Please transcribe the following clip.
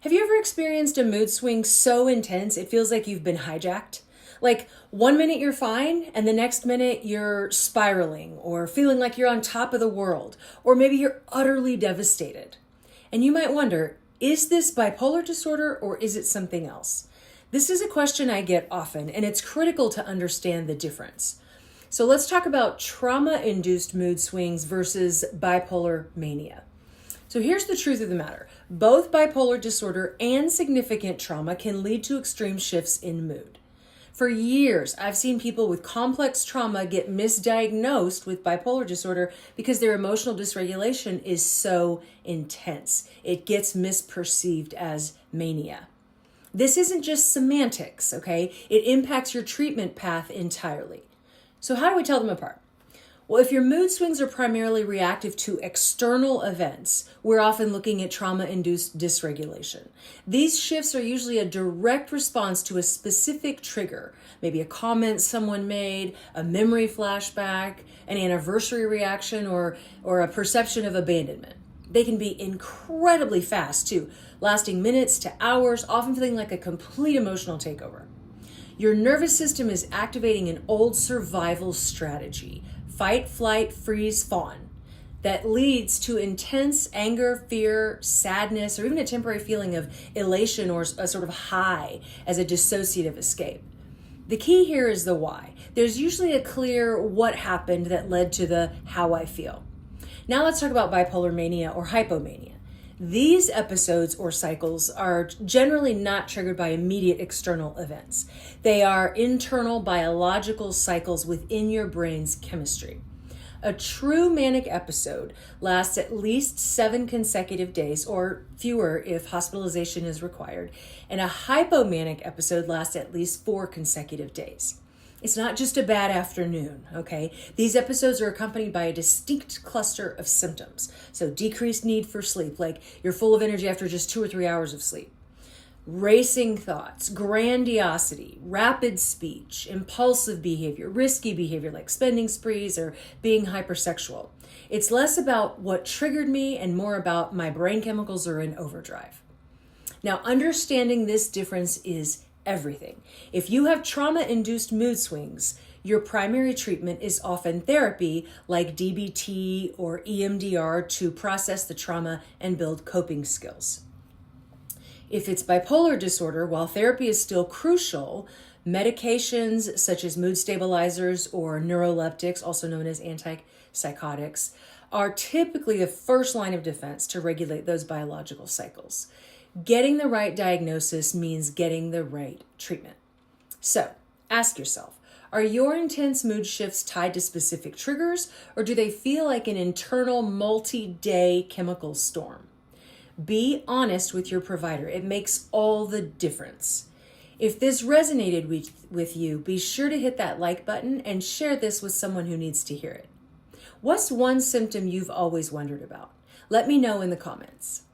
Have you ever experienced a mood swing so intense it feels like you've been hijacked? Like 1 minute you're fine and the next minute you're spiraling or feeling like you're on top of the world, or maybe you're utterly devastated. And you might wonder, is this bipolar disorder or is it something else? This is a question I get often, and it's critical to understand the difference. So let's talk about trauma-induced mood swings versus bipolar mania. So here's the truth of the matter. Both bipolar disorder and significant trauma can lead to extreme shifts in mood. For years, I've seen people with complex trauma get misdiagnosed with bipolar disorder because their emotional dysregulation is so intense. It gets misperceived as mania. This isn't just semantics, okay? It impacts your treatment path entirely. So how do we tell them apart? Well, if your mood swings are primarily reactive to external events, we're often looking at trauma-induced dysregulation. These shifts are usually a direct response to a specific trigger, maybe a comment someone made, a memory flashback, an anniversary reaction, or a perception of abandonment. They can be incredibly fast too, lasting minutes to hours, often feeling like a complete emotional takeover. Your nervous system is activating an old survival strategy, fight, flight, freeze, fawn, that leads to intense anger, fear, sadness, or even a temporary feeling of elation or a sort of high as a dissociative escape. The key here is the why. There's usually a clear what happened that led to the how I feel. Now let's talk about bipolar mania or hypomania. These episodes or cycles are generally not triggered by immediate external events. They are internal biological cycles within your brain's chemistry. A true manic episode lasts at least 7 consecutive days, or fewer if hospitalization is required, and a hypomanic episode lasts at least 4 consecutive days. It's not just a bad afternoon, okay? These episodes are accompanied by a distinct cluster of symptoms. So decreased need for sleep, like you're full of energy after just 2 or 3 hours of sleep. Racing thoughts, grandiosity, rapid speech, impulsive behavior, risky behavior like spending sprees or being hypersexual. It's less about what triggered me and more about my brain chemicals are in overdrive. Now, understanding this difference is everything. If you have trauma-induced mood swings, your primary treatment is often therapy like DBT or EMDR to process the trauma and build coping skills. If it's bipolar disorder, while therapy is still crucial, medications such as mood stabilizers or neuroleptics, also known as antipsychotics, are typically the first line of defense to regulate those biological cycles. Getting the right diagnosis means getting the right treatment. So, ask yourself, are your intense mood shifts tied to specific triggers, or do they feel like an internal multi-day chemical storm? Be honest with your provider. It makes all the difference. If this resonated with you, be sure to hit that like button and share this with someone who needs to hear it. What's one symptom you've always wondered about? Let me know in the comments.